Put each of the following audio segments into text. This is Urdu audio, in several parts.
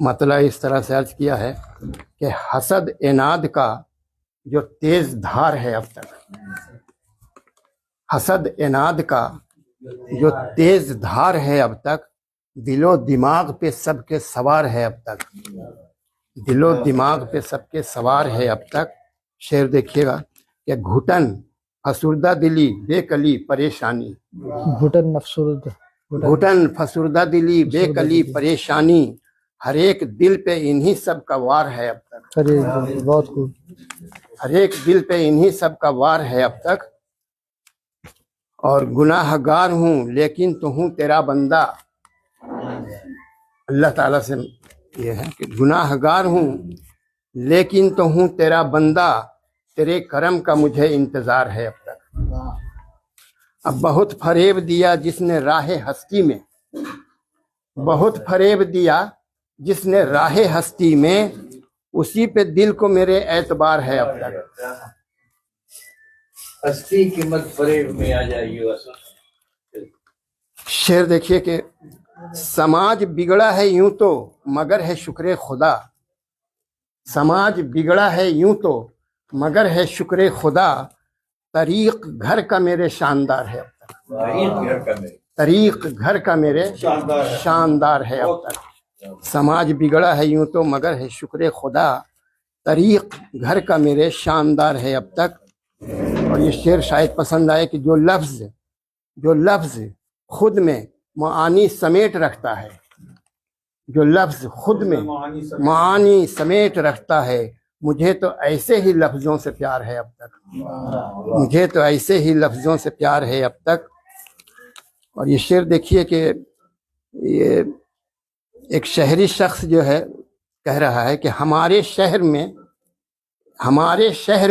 مطلب اس طرح سے عرض کیا ہے کہ حسد عناد کا جو تیز دھار ہے اب تک، حسد عناد کا جو تیز دھار ہے اب تک، دل و دماغ پہ سب کے سوار ہے اب تک، دل و دماغ پہ سب کے سوار ہے اب تک۔ شعر دیکھیے گا کہ گھٹن فسردہ دلی بے کلی پریشانی، گھٹن فسردہ دلی بے کلی پریشانی، ہر ایک دل پہ انہی سب کا وار ہے اب تک، بہت خوب، ہر ایک دل پہ انہی سب کا وار ہے اب تک۔ اور گناہ گار ہوں لیکن تو ہوں تیرا بندہ، اللہ تعالیٰ سے یہ ہے کہ گناہ گار ہوں لیکن تو ہوں تیرا بندہ، تیرے کرم کا مجھے انتظار ہے اب تک۔ اب بہت فریب دیا جس نے راہ ہستی میں، بہت فریب دیا جس نے راہ ہستی میں، اسی پہ دل کو میرے اعتبار ہے اب تک۔ ہستی کی مت فریب میں آ جائیے۔ شعر دیکھیے کہ سماج بگڑا ہے یوں تو مگر ہے شکر خدا، سماج بگڑا ہے یوں تو مگر ہے شکر خدا، طریق گھر کا میرے شاندار ہے اب تک، طریق گھر کا میرے شاندار ہے اب تک۔ سماج بگڑا ہے یوں تو مگر ہے شکر خدا، طریق گھر کا میرے شاندار ہے اب تک۔ اور یہ شعر شاید پسند آئے کہ جو لفظ خود میں معانی سمیٹ رکھتا ہے، جو لفظ خود میں معانی سمیٹ رکھتا ہے، مجھے تو ایسے ہی لفظوں سے پیار ہے اب تک، مجھے تو ایسے ہی لفظوں سے پیار ہے اب تک۔ اور یہ شعر دیکھیے کہ یہ ایک شہری شخص جو ہے کہہ رہا ہے کہ ہمارے شہر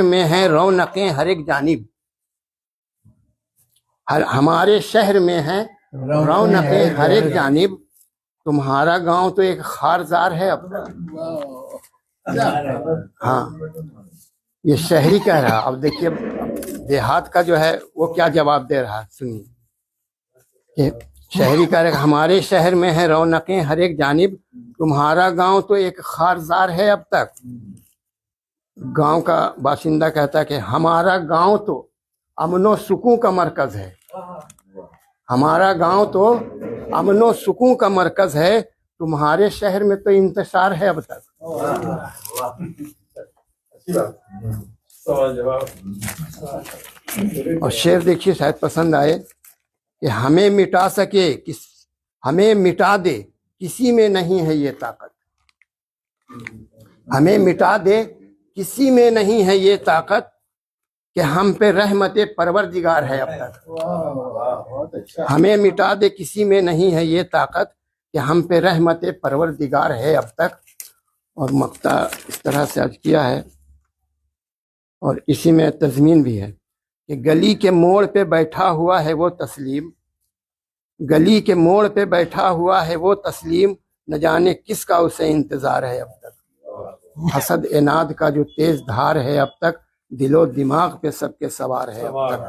میں ہیں رونقیں ہر ایک جانب، ہمارے شہر میں ہیں رونقیں ہر ایک جانب، تمہارا گاؤں تو ایک خارزار ہے اب تک۔ ہاں یہ شہری کہہ رہا، اب دیکھیے دیہات کا جو ہے وہ کیا جواب دے رہا، سنیے کہ شہری کہہ رہا ہمارے شہر میں ہے رونقیں ہر ایک جانب، تمہارا گاؤں تو ایک خارزار ہے اب تک۔ گاؤں کا باشندہ کہتا ہے کہ ہمارا گاؤں تو امن و سکون کا مرکز ہے، ہمارا گاؤں تو امن و سکون کا مرکز ہے، تمہارے شہر میں تو انتشار ہے اب تک۔ اور شعر دیکھیے شاید پسند آئے کہ ہمیں مٹا سکے ہمیں مٹا دے کسی میں نہیں ہے یہ طاقت، ہمیں مٹا دے کسی میں نہیں ہے یہ طاقت، کہ ہم پہ رحمت پروردگار ہے اب تک، ہمیں مٹا دے کسی میں نہیں ہے یہ طاقت، کہ ہم پہ رحمت پروردگار ہے اب تک۔ اور مقطع اس طرح سے عرض کیا ہے، اور اسی میں تضمین بھی ہے کہ گلی کے موڑ پہ بیٹھا ہوا ہے وہ تسلیم، گلی کے موڑ پہ بیٹھا ہوا ہے وہ تسلیم، نہ جانے کس کا اسے انتظار ہے اب تک۔ حسد عناد کا جو تیز دھار ہے اب تک، دل و دماغ پہ سب کے سوار ہے اب تک۔